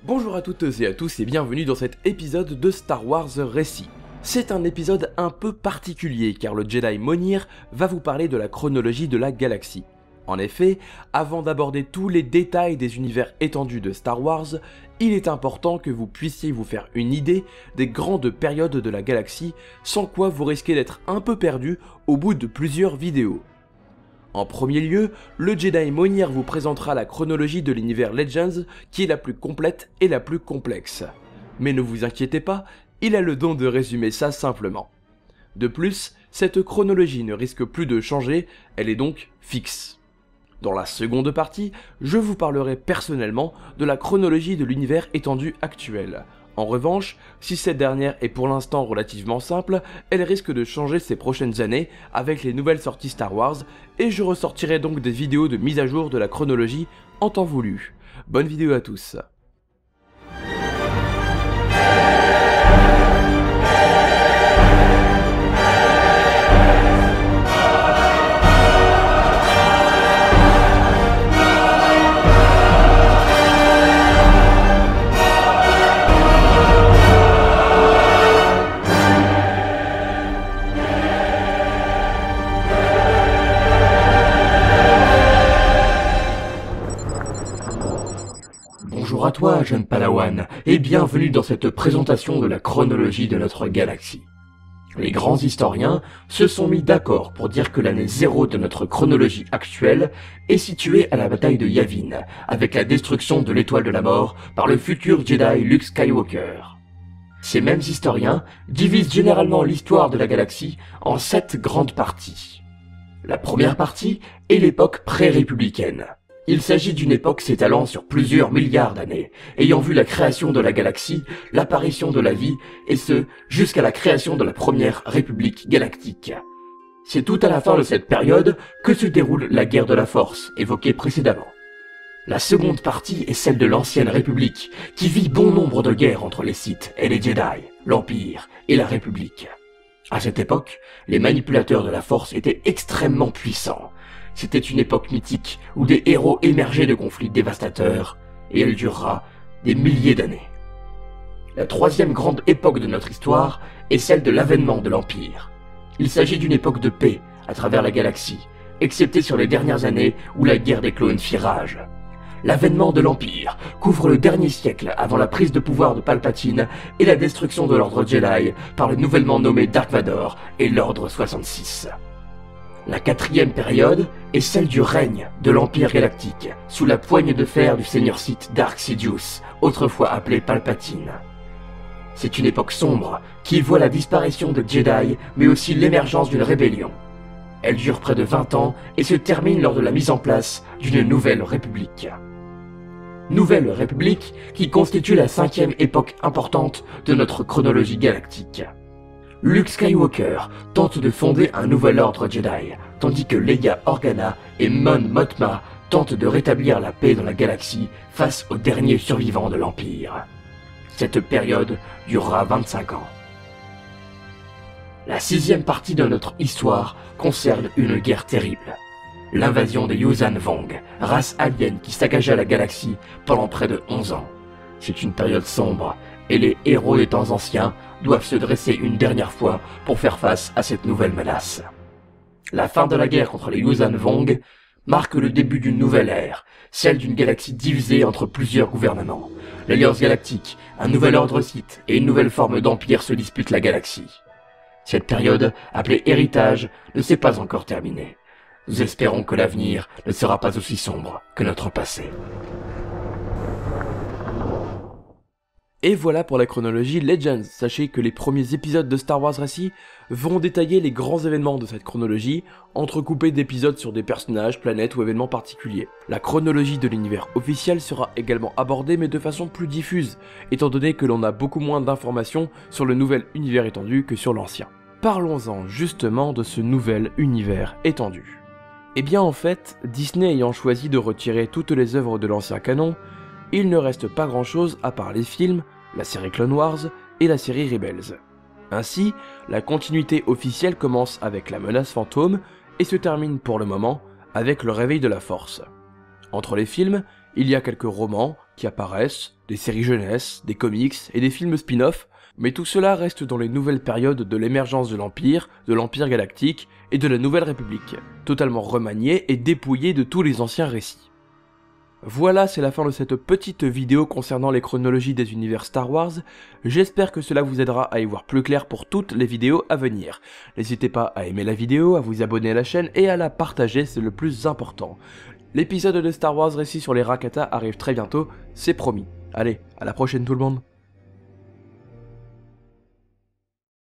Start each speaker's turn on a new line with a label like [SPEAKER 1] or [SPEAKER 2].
[SPEAKER 1] Bonjour à toutes et à tous et bienvenue dans cet épisode de Star Wars Récit. C'est un épisode un peu particulier car le Jedi Monir va vous parler de la chronologie de la galaxie. En effet, avant d'aborder tous les détails des univers étendus de Star Wars, il est important que vous puissiez vous faire une idée des grandes périodes de la galaxie, sans quoi vous risquez d'être un peu perdu au bout de plusieurs vidéos. En premier lieu, le Jedi Monir vous présentera la chronologie de l'univers Legends qui est la plus complète et la plus complexe. Mais ne vous inquiétez pas, il a le don de résumer ça simplement. De plus, cette chronologie ne risque plus de changer, elle est donc fixe. Dans la seconde partie, je vous parlerai personnellement de la chronologie de l'univers étendu actuel. En revanche, si cette dernière est pour l'instant relativement simple, elle risque de changer ces prochaines années avec les nouvelles sorties Star Wars, et je ressortirai donc des vidéos de mise à jour de la chronologie en temps voulu. Bonne vidéo à tous.
[SPEAKER 2] Bonjour à toi, jeune Padawan, et bienvenue dans cette présentation de la chronologie de notre galaxie. Les grands historiens se sont mis d'accord pour dire que l'année 0 de notre chronologie actuelle est située à la bataille de Yavin, avec la destruction de l'étoile de la mort par le futur Jedi Luke Skywalker. Ces mêmes historiens divisent généralement l'histoire de la galaxie en 7 grandes parties. La première partie est l'époque pré-républicaine. Il s'agit d'une époque s'étalant sur plusieurs milliards d'années, ayant vu la création de la galaxie, l'apparition de la vie, et ce, jusqu'à la création de la première République galactique. C'est tout à la fin de cette période que se déroule la guerre de la Force, évoquée précédemment. La seconde partie est celle de l'ancienne République, qui vit bon nombre de guerres entre les Sith et les Jedi, l'Empire et la République. À cette époque, les manipulateurs de la Force étaient extrêmement puissants. C'était une époque mythique où des héros émergeaient de conflits dévastateurs, et elle durera des milliers d'années. La troisième grande époque de notre histoire est celle de l'avènement de l'Empire. Il s'agit d'une époque de paix à travers la galaxie, excepté sur les dernières années où la guerre des clones fit rage. L'avènement de l'Empire couvre le dernier siècle avant la prise de pouvoir de Palpatine et la destruction de l'Ordre Jedi par le nouvellement nommé Dark Vador et l'Ordre 66. La quatrième période est celle du règne de l'Empire galactique, sous la poigne de fer du seigneur Sith Dark Sidious, autrefois appelé Palpatine. C'est une époque sombre qui voit la disparition de Jedi, mais aussi l'émergence d'une rébellion. Elle dure près de 20 ans et se termine lors de la mise en place d'une nouvelle république. Nouvelle république qui constitue la 5e époque importante de notre chronologie galactique. Luke Skywalker tente de fonder un nouvel ordre Jedi, tandis que Leia Organa et Mon Mothma tentent de rétablir la paix dans la galaxie face aux derniers survivants de l'Empire. Cette période durera 25 ans. La 6e partie de notre histoire concerne une guerre terrible. L'invasion des Yuuzhan Vong, race alien qui saccagea la galaxie pendant près de 11 ans. C'est une période sombre, et les héros des temps anciens doivent se dresser une dernière fois pour faire face à cette nouvelle menace. La fin de la guerre contre les Yuuzhan Vong marque le début d'une nouvelle ère, celle d'une galaxie divisée entre plusieurs gouvernements. L'Alliance Galactique, un nouvel ordre Sith et une nouvelle forme d'empire se disputent la galaxie. Cette période, appelée héritage, ne s'est pas encore terminée. Nous espérons que l'avenir ne sera pas aussi sombre que notre passé.
[SPEAKER 1] Et voilà pour la chronologie Legends. Sachez que les premiers épisodes de Star Wars Récit vont détailler les grands événements de cette chronologie, entrecoupés d'épisodes sur des personnages, planètes ou événements particuliers. La chronologie de l'univers officiel sera également abordée mais de façon plus diffuse, étant donné que l'on a beaucoup moins d'informations sur le nouvel univers étendu que sur l'ancien. Parlons-en justement de ce nouvel univers étendu. Et bien en fait, Disney ayant choisi de retirer toutes les œuvres de l'ancien canon, il ne reste pas grand chose à part les films, la série Clone Wars et la série Rebels. Ainsi, la continuité officielle commence avec la menace fantôme et se termine pour le moment avec le réveil de la Force. Entre les films, Il y a quelques romans qui apparaissent, des séries jeunesse, des comics et des films spin-off, mais tout cela reste dans les nouvelles périodes de l'émergence de l'Empire galactique et de la Nouvelle République, totalement remaniées et dépouillées de tous les anciens récits. Voilà, c'est la fin de cette petite vidéo concernant les chronologies des univers Star Wars. J'espère que cela vous aidera à y voir plus clair pour toutes les vidéos à venir. N'hésitez pas à aimer la vidéo, à vous abonner à la chaîne et à la partager, c'est le plus important. L'épisode de Star Wars Récit sur les Rakata arrive très bientôt, c'est promis. Allez, à la prochaine tout le monde.